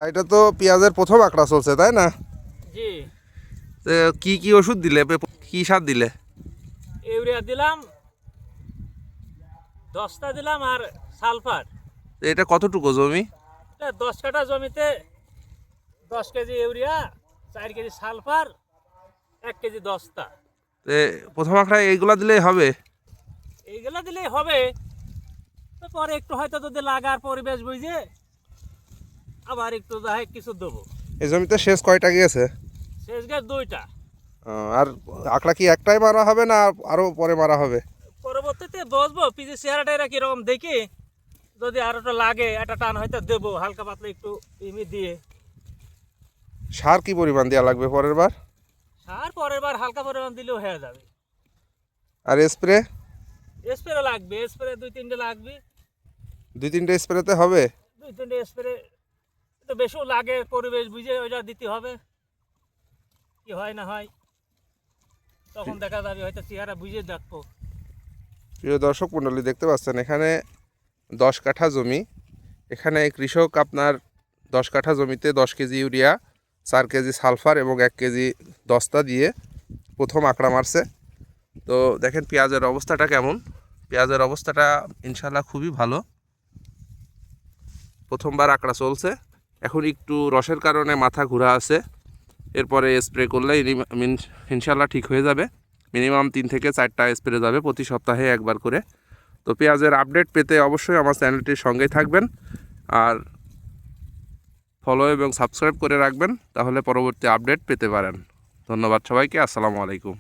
এটা তো পেঁয়াজের প্রথম আঁকড়া চলছে, তাই না? জি। তো কি কি ওষুধ দিলে, কি সার দিলে? ইউরিয়া দিলাম 10টা দিলাম আর সালফার। তো এটা কতটুকু জমি? 10 কাঠা জমিতে 10 KG urea, 4 KG sulphur, 1 KG দস্তা। তো প্রথম আঁকড়ায় এইগুলা দিলেই হবে? এইগুলা দিলেই হবে। পরে একটু হয়তো যদি লাগার পরিবেশ বুঝে আবার একটু যাই কিছু দেবো। এই জমিতে সেচ কয়টা গিয়েছে? শেষ গাছ 2টা। আর আঁকড়া কি একটাই মারা হবে না আরো পরে মারা হবে? পরবর্তীতে বসবো পিজি চেহারাটা কিরকম দেখি, যদি আরোটা লাগে একটা টান হয়তো দেবো হালকা পাতলা একটু ইমি দিয়ে। সার কি পরিমাণ দেওয়া লাগবে পরের বার? সার পরের বার হালকা পরিমাণ দিলেও হয়ে যাবে। আর স্প্রে? স্প্রে লাগবে, স্প্রে 2-3টে লাগবে। 2-3টে স্প্রেতে হবে? 2-3টে স্প্রে একটু বেশিও লাগে, পরিবেশ বুঝে ওইটা দিতে হবে। কি হয় না হয় তখন দেখা যাবে, হয়তো চেহারা বুঝে দেখবো। প্রিয় দর্শক মণ্ডলী, দেখতে পাচ্ছেন এখানে 10 কাঠা জমি। এখানে কৃষক আপনার 10 কাঠা জমিতে 10 কেজি ইউরিয়া, 4 কেজি সালফার এবং 1 কেজি দস্তা দিয়ে প্রথম আঁকড়া মারছে। তো দেখেন পেঁয়াজের অবস্থাটা কেমন। পেঁয়াজের অবস্থাটা ইনশাল্লাহ খুবই ভালো। প্রথমবার আঁকড়া চলছে, এখন একটু রসের কারণে মাথা ঘোরা আছে। এরপরে স্প্রে করলে ইনশাল্লাহ ঠিক হয়ে যাবে। মিনিমাম 3 থেকে 4টা স্প্রে যাবে প্রতি সপ্তাহে একবার করে। তো পেঁয়াজের আপডেট পেতে অবশ্যই আমার চ্যানেলটির সঙ্গেই থাকবেন আর ফলো এবং সাবস্ক্রাইব করে রাখবেন, তাহলে পরবর্তী আপডেট পেতে পারেন। ধন্যবাদ সবাইকে। আসসালামু আলাইকুম।